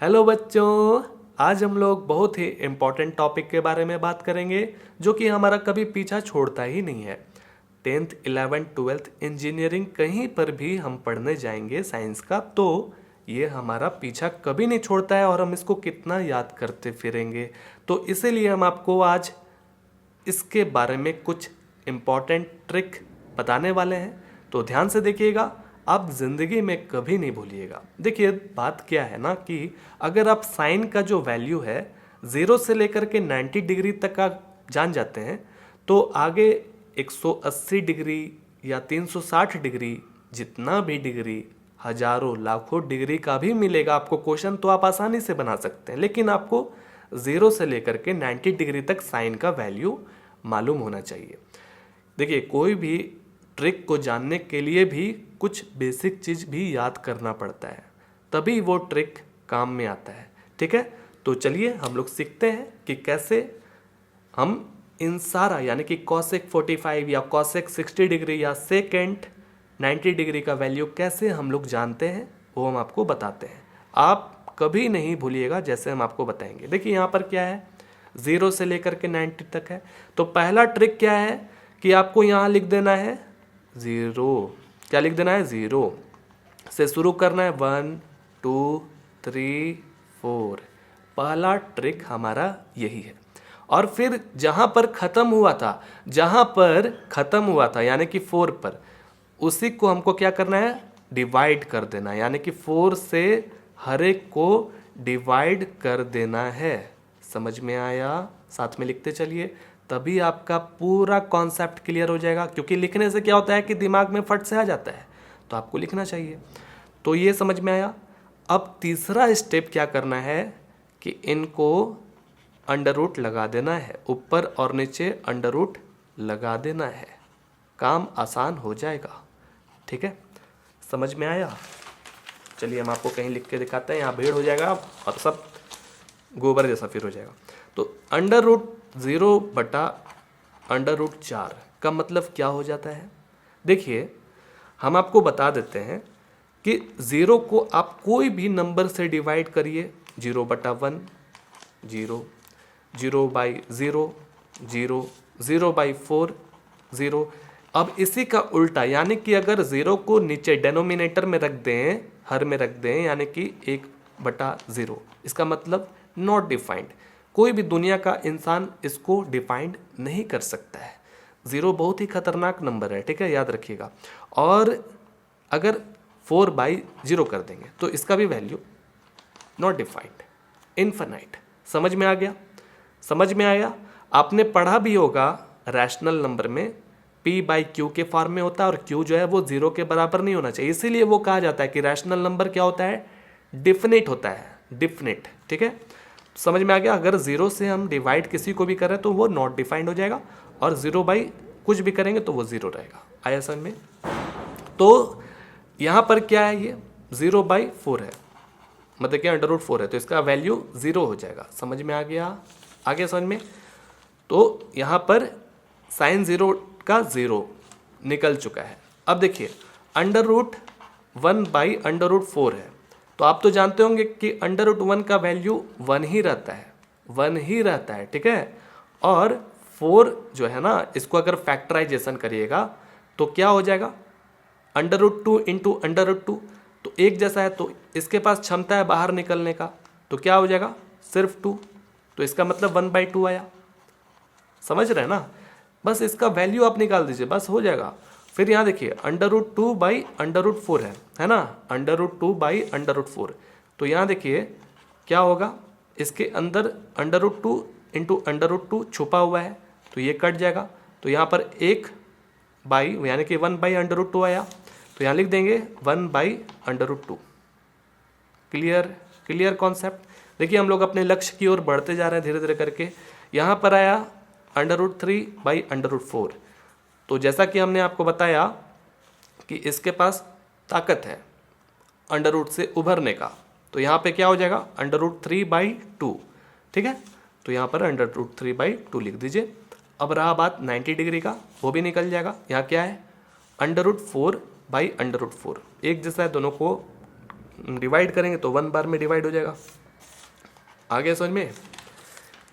Hello बच्चों, आज हम लोग बहुत ही इम्पोर्टेंट टॉपिक के बारे में बात करेंगे जो कि हमारा कभी पीछा छोड़ता ही नहीं है। 10th 11th 12th इंजीनियरिंग कहीं पर भी हम पढ़ने जाएंगे साइंस का तो ये हमारा पीछा कभी नहीं छोड़ता है और हम इसको कितना याद करते फिरेंगे। तो इसीलिए हम आपको आज इसके बारे में कुछ इम्पॉर्टेंट ट्रिक बताने वाले हैं। तो ध्यान से देखिएगा, आप ज़िंदगी में कभी नहीं भूलिएगा। देखिए बात क्या है ना कि अगर आप साइन का जो वैल्यू है 0 से लेकर के 90 डिग्री तक का जान जाते हैं तो आगे 180 डिग्री या 360 डिग्री जितना भी डिग्री हजारों लाखों डिग्री का भी मिलेगा आपको क्वेश्चन तो आप आसानी से बना सकते हैं, लेकिन आपको 0 से लेकर के 90 डिग्री तक साइन का वैल्यू मालूम होना चाहिए। देखिए कोई भी ट्रिक को जानने के लिए भी कुछ बेसिक चीज़ भी याद करना पड़ता है, तभी वो ट्रिक काम में आता है। ठीक है, तो चलिए हम लोग सीखते हैं कि कैसे हम इन सारा यानी कि कॉसेक 45 या कॉसेक 60 डिग्री या सेकेंड 90 डिग्री का वैल्यू कैसे हम लोग जानते हैं वो हम आपको बताते हैं। आप कभी नहीं भूलिएगा जैसे हम आपको बताएंगे। देखिए यहाँ पर क्या है, 0 से लेकर के 90 तक है। तो पहला ट्रिक क्या है कि आपको यहाँ लिख देना है 0। क्या लिख देना है? 0 से शुरू करना है 1 2 3 4। पहला ट्रिक हमारा यही है। और फिर जहाँ पर ख़त्म हुआ था यानी कि 4 पर, उसी को हमको क्या करना है? डिवाइड कर देना है, यानी कि 4 से हर एक को डिवाइड कर देना है। समझ में आया? साथ में लिखते चलिए, तभी आपका पूरा कॉन्सेप्ट क्लियर हो जाएगा। क्योंकि लिखने से क्या होता है कि दिमाग में फट से आ जाता है, तो आपको लिखना चाहिए। तो ये समझ में आया। अब तीसरा स्टेप क्या करना है कि इनको अंडर रूट लगा देना है, ऊपर और नीचे अंडर रूट लगा देना है, काम आसान हो जाएगा। ठीक है, समझ में आया? चलिए हम आपको कहीं लिख के दिखाते हैं, यहाँ भीड़ हो जाएगा और सब गोबर जैसा फिर हो जाएगा। तो अंडर रूट 0 बटा अंडर रूट 4 का मतलब क्या हो जाता है? देखिए हम आपको बता देते हैं कि 0 को आप कोई भी नंबर से डिवाइड करिए, 0 बटा 1 0, 0 बाई 0 0, 0 बाई 4 0। अब इसी का उल्टा, यानी कि अगर 0 को नीचे डेनोमिनेटर में रख दें, हर में रख दें, यानी कि 1 बटा 0, इसका मतलब नॉट डिफाइंड। कोई भी दुनिया का इंसान इसको डिफाइंड नहीं कर सकता है। 0 बहुत ही खतरनाक नंबर है, ठीक है, याद रखिएगा। और अगर 4 बाई 0 कर देंगे तो इसका भी वैल्यू नॉट डिफाइंड, इनफाइनाइट। समझ में आ गया? समझ में आया? आपने पढ़ा भी होगा रैशनल नंबर में p बाई क्यू के फॉर्म में होता है, और q जो है वो 0 के बराबर नहीं होना चाहिए। इसीलिए वो कहा जाता है कि रैशनल नंबर क्या होता है? डिफिनिट होता है, डिफिनिट। ठीक है, समझ में आ गया? अगर 0 से हम डिवाइड किसी को भी करें तो वो नॉट डिफाइंड हो जाएगा, और 0 बाई कुछ भी करेंगे तो वो 0 रहेगा। आया समझ में? तो यहाँ पर क्या है, ये 0 बाई 4 है, मतलब क्या अंडर रूट 4 है, तो इसका वैल्यू 0 हो जाएगा। समझ में आ गया? आगे समझ में? तो यहाँ पर साइन 0 का 0 निकल चुका है। अब देखिए under root 1 by under root 4 है, तो आप तो जानते होंगे कि अंडर रूट 1 का वैल्यू 1 ही रहता है, 1 ही रहता है। ठीक है, और 4 जो है ना, इसको अगर फैक्टराइजेशन करिएगा तो क्या हो जाएगा? Under root 2 into under root 2, तो एक जैसा है, तो इसके पास क्षमता है बाहर निकलने का, तो क्या हो जाएगा? सिर्फ 2, तो इसका मतलब 1 बाई 2 आया। समझ रहे हैं ना? बस इसका वैल्यू आप निकाल दीजिए, बस हो जाएगा। फिर यहाँ देखिए under root 2 by under root 4 है ना, under root 2 by under root 4। तो यहाँ देखिए क्या होगा, इसके अंदर under root 2 into under root 2 छुपा हुआ है, तो ये कट जाएगा। तो यहाँ पर 1 बाई यानी कि 1 बाई अंडर रूट 2 आया, तो यहाँ लिख देंगे 1 by under root 2। Clear? Clear concept? देखिए हम लोग अपने लक्ष्य की ओर बढ़ते जा रहे हैं धीरे धीरे करके। यहाँ पर आया under root 3 by under root 4। तो जैसा कि हमने आपको बताया कि इसके पास ताकत है अंडर रूट से उभरने का, तो यहाँ पे क्या हो जाएगा? Under root 3 by 2। ठीक है, तो यहाँ पर अंडर रूट 3 बाई 2 लिख दीजिए। अब रहा बात 90 डिग्री का, वो भी निकल जाएगा। यहाँ क्या है? Under root 4 by under root 4, एक जैसा है, दोनों को डिवाइड करेंगे तो 1 बार में डिवाइड हो जाएगा। आगे समझ में?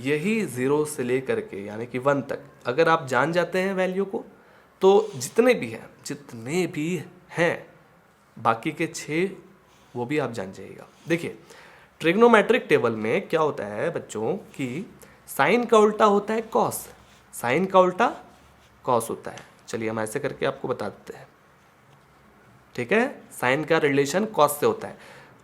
यही 0 से लेकर के यानी कि 1 तक अगर आप जान जाते हैं वैल्यू को, तो जितने भी हैं बाकी के 6 वो भी आप जान जाइएगा। देखिए ट्रिग्नोमेट्रिक टेबल में क्या होता है बच्चों कि साइन का उल्टा होता है कॉस, साइन का उल्टा कॉस होता है। चलिए हम ऐसे करके आपको बता देते हैं, ठीक है? साइन का रिलेशन कॉस से होता है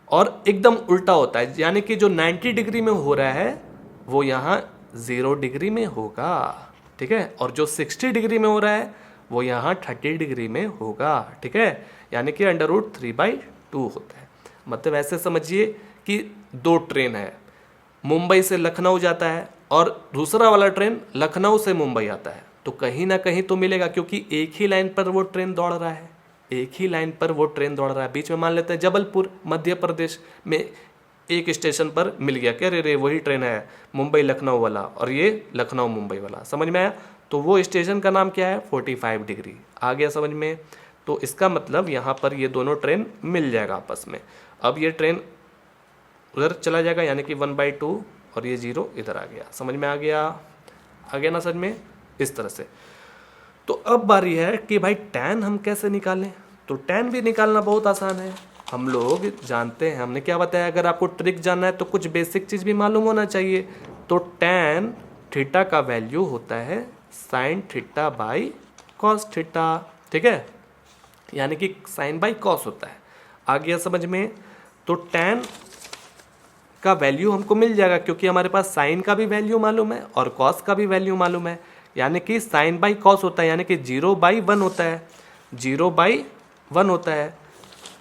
और एकदम उल्टा होता है, यानी कि जो 90 डिग्री में हो रहा है वो यहाँ 0 डिग्री में होगा, ठीक है? और जो 60 डिग्री में हो रहा है वो यहाँ 30 डिग्री में होगा, ठीक है? यानी कि √3/2 होता है। मतलब ऐसे समझिए कि 2 ट्रेन है, मुंबई से लखनऊ जाता है और दूसरा वाला ट्रेन लखनऊ से मुंबई आता है, तो कहीं ना कहीं तो मिलेगा, क्योंकि एक ही लाइन पर वो ट्रेन दौड़ रहा है, एक ही लाइन पर वो ट्रेन दौड़ रहा है। बीच में मान लेते हैं जबलपुर मध्य प्रदेश में एक स्टेशन पर मिल गया, कह रे वही ट्रेन है मुंबई लखनऊ वाला और ये लखनऊ मुंबई वाला, समझ में आया? तो वो स्टेशन का नाम क्या है? 45 डिग्री। आ गया समझ में? तो इसका मतलब यहाँ पर ये दोनों ट्रेन मिल जाएगा आपस में। अब ये ट्रेन उधर चला जाएगा यानी कि 1/2 और ये 0 इधर आ गया, समझ में आ गया? आ गया ना समझ में? इस तरह से। तो अब बारी है कि भाई tan हम कैसे निकालें? तो tan भी निकालना बहुत आसान है, हम लोग जानते हैं। हमने क्या बताया, अगर आपको ट्रिक जानना है तो कुछ बेसिक चीज़ भी मालूम होना चाहिए। तो tan थीटा का वैल्यू होता है sin θ/cos θ, ठीक है? यानी कि sin/cos होता है। आ गया समझ में? तो tan का वैल्यू हमको मिल जाएगा क्योंकि हमारे पास साइन का भी वैल्यू मालूम है और कॉस का भी वैल्यू मालूम है, यानी कि sin/cos होता है, यानी कि 0/1 होता है, 0/1 होता है।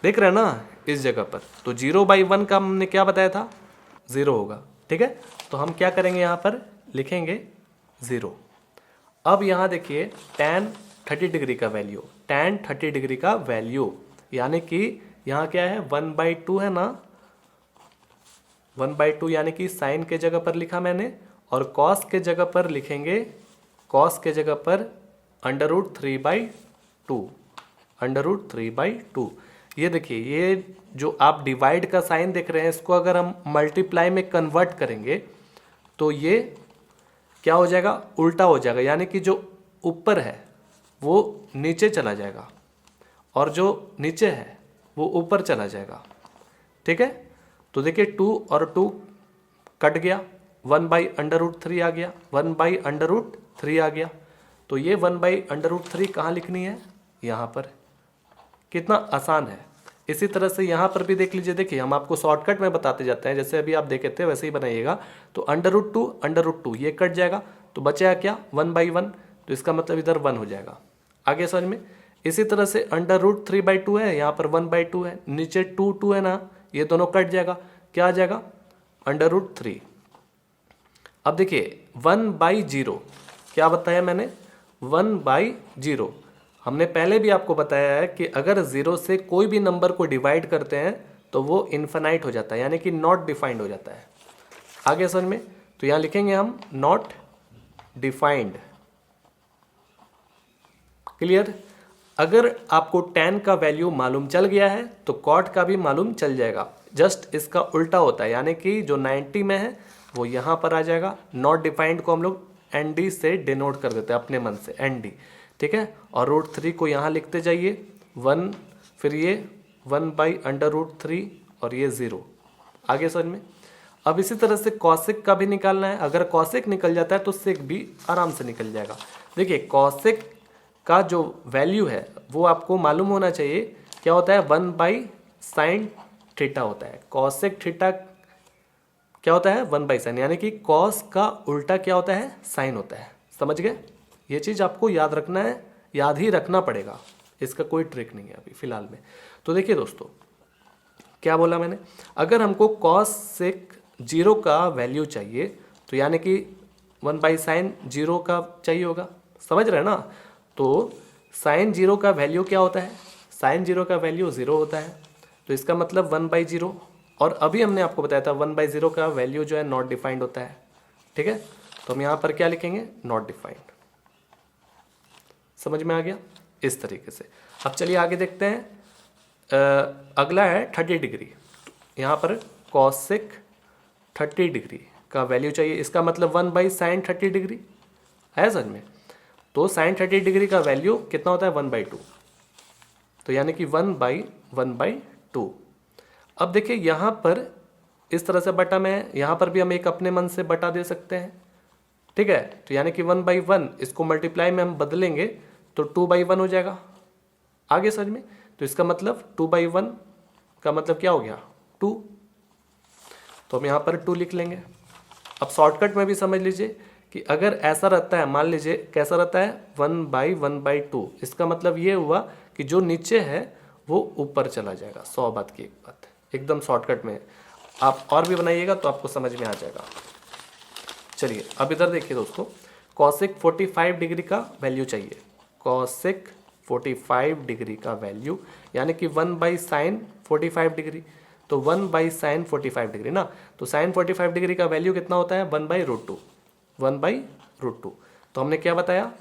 देख रहे हैं ना इस जगह पर? तो 0/1 का हमने क्या बताया था? 0 होगा, ठीक है? तो हम क्या करेंगे, यहाँ पर लिखेंगे 0। अब यहाँ देखिए tan 30 डिग्री का वैल्यू, tan 30 डिग्री का वैल्यू यानी कि यहाँ क्या है? 1/2 है ना, 1/2 यानी कि साइन के जगह पर लिखा मैंने, और कॉस के जगह पर लिखेंगे, कॉस के जगह पर √3/2, √3/2। ये देखिए, ये जो आप डिवाइड का साइन देख रहे हैं, इसको अगर हम मल्टीप्लाई में कन्वर्ट करेंगे तो ये क्या हो जाएगा? उल्टा हो जाएगा, यानी कि जो ऊपर है वो नीचे चला जाएगा और जो नीचे है वो ऊपर चला जाएगा, ठीक है? तो देखिए 2 और 2 कट गया, 1/√3 आ गया, 1/√3 आ गया। तो ये 1/√3 कहाँ लिखनी है? यहाँ पर। कितना आसान है। इसी तरह से यहाँ पर भी देख लीजिए, देखिए हम आपको शॉर्टकट में बताते जाते हैं, जैसे अभी आप देखे थे वैसे ही बनाइएगा। तो √2 ये कट जाएगा, तो बचेगा क्या? 1/1, तो इसका मतलब इधर 1 हो जाएगा। आगे समझ में? इसी तरह से √3/2 है, यहाँ पर 1/2 है, नीचे 2 है ना, ये दोनों कट जाएगा, क्या आ जाएगा? √3। अब देखिए 1/0 क्या बताया मैंने? 1/0। हमने पहले भी आपको बताया है कि अगर 0 से कोई भी नंबर को डिवाइड करते हैं तो वो इन्फिनाइट हो जाता है, यानी कि नॉट डिफाइंड हो जाता है। आगे समझ में? तो यहाँ लिखेंगे हम नॉट डिफाइंड। क्लियर? अगर आपको tan का वैल्यू मालूम चल गया है तो cot का भी मालूम चल जाएगा। जस्ट इसका उल्टा होता है, यानी कि जो 90 में है वो यहाँ पर आ जाएगा। नॉट डिफाइंड को हम लोग ND से डिनोट कर देते हैं अपने मन से, ND, ठीक है? और √3 को यहाँ लिखते जाइए 1, फिर ये 1/√3 और ये 0। आगे समझ में? अब इसी तरह से कॉसिक का भी निकालना है। अगर कॉसिक निकल जाता है तो सिक भी आराम से निकल जाएगा। देखिए कॉसिक का जो वैल्यू है वो आपको मालूम होना चाहिए, क्या होता है? 1/sin थीटा होता है। कॉसेक थीटा क्या होता है? 1/sin, यानी कि कॉस का उल्टा क्या होता है? साइन होता है। समझ गए? ये चीज़ आपको याद रखना है, याद ही रखना पड़ेगा, इसका कोई ट्रिक नहीं है अभी फिलहाल में। तो देखिए दोस्तों, क्या बोला मैंने? अगर हमको कॉस सेक 0 का वैल्यू चाहिए तो यानी कि 1/sin 0 का चाहिए होगा, समझ रहे हैं ना? तो sin 0 का वैल्यू क्या होता है? sin 0 का वैल्यू 0 होता है, तो इसका मतलब 1/0। और अभी हमने आपको बताया था 1/0 का वैल्यू जो है नॉट डिफाइंड होता है, ठीक है? तो हम यहाँ पर क्या लिखेंगे? Not defined. समझ में आ गया? इस तरीके से। अब चलिए आगे देखते हैं। अगला है 30 डिग्री। यहाँ पर कॉसेक 30 डिग्री का वैल्यू चाहिए। इसका मतलब 1/sin 30 डिग्री है समझ में। तो sin 30 डिग्री का वैल्यू कितना होता है 1/2, तो यानी कि 1/1/2। अब देखिए यहाँ पर इस तरह से बटा में, यहाँ पर भी हम एक अपने मन से बटा दे सकते हैं, ठीक है। तो यानी कि 1/1 इसको मल्टीप्लाई में हम बदलेंगे तो 2/1 हो जाएगा। आगे समझ में। तो इसका मतलब 2/1 का मतलब क्या हो गया 2, तो हम यहाँ पर 2 लिख लेंगे। अब शॉर्टकट में भी समझ लीजिए कि अगर ऐसा रहता है, मान लीजिए कैसा रहता है 1/1/2, इसका मतलब ये हुआ कि जो नीचे है वो ऊपर चला जाएगा। 100 बात की एक बात, एकदम शॉर्टकट में। आप और भी बनाइएगा तो आपको समझ में आ जाएगा। चलिए अब इधर देखिए दोस्तों, कॉसेक 45 डिग्री का वैल्यू चाहिए। कॉसेक 45 डिग्री का वैल्यू यानी कि 1/sin 45 डिग्री, तो 1/sin 45 डिग्री ना, तो sin 45 डिग्री का वैल्यू कितना होता है 1/√2, 1/√2। तो हमने क्या बताया,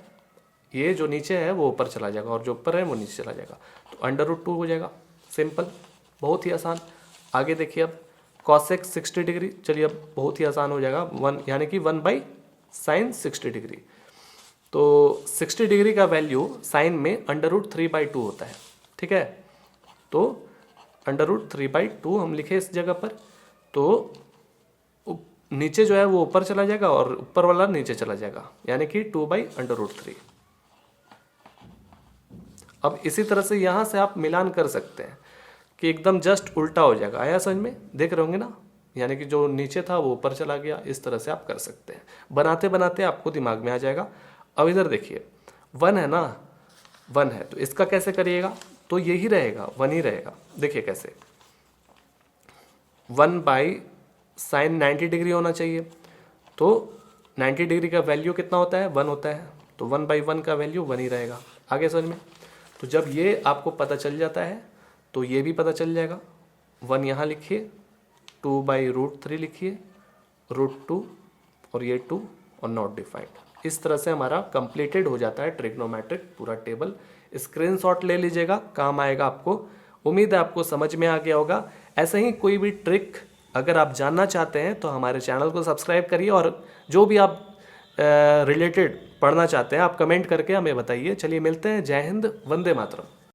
ये जो नीचे है वो ऊपर चला जाएगा और जो ऊपर है वो नीचे चला जाएगा, तो √2 हो जाएगा। सिंपल, बहुत ही आसान। आगे देखिए अब कॉसेक 60 डिग्री, चलिए अब बहुत ही आसान हो जाएगा, 1 यानी कि 1/sin 60 डिग्री। तो 60 डिग्री का वैल्यू साइन में √3/2 होता है, ठीक है। तो √3/2 हम लिखे इस जगह पर, तो नीचे जो है वो ऊपर चला जाएगा और ऊपर वाला नीचे चला जाएगा, यानी कि 2/√3। अब इसी तरह से यहाँ से आप मिलान कर सकते हैं कि एकदम जस्ट उल्टा हो जाएगा। आया समझ में, देख रहे होंगे ना, यानी कि जो नीचे था वो ऊपर चला गया। इस तरह से आप कर सकते हैं, बनाते बनाते आपको दिमाग में आ जाएगा। अब इधर देखिए 1 है ना, 1 है, तो इसका कैसे करिएगा, तो यही रहेगा 1 ही रहेगा। देखिए कैसे, 1/sin 90 डिग्री होना चाहिए, तो 90 डिग्री का वैल्यू कितना होता है 1 होता है, तो 1/1 का वैल्यू 1 ही रहेगा। आगे समझ में। तो जब ये आपको पता चल जाता है तो ये भी पता चल जाएगा। 1 यहाँ लिखिए, 2/√3 लिखिए, √2 और ये 2 और नॉट डिफाइंड। इस तरह से हमारा कंप्लीटेड हो जाता है ट्रिग्नोमेट्रिक पूरा टेबल। स्क्रीनशॉट ले लीजिएगा, काम आएगा आपको। उम्मीद है आपको समझ में आ गया होगा। ऐसे ही कोई भी ट्रिक अगर आप जानना चाहते हैं तो हमारे चैनल को सब्सक्राइब करिए, और जो भी आप रिलेटेड पढ़ना चाहते हैं आप कमेंट करके हमें बताइए। चलिए मिलते हैं, जय हिंद, वंदे मातरम।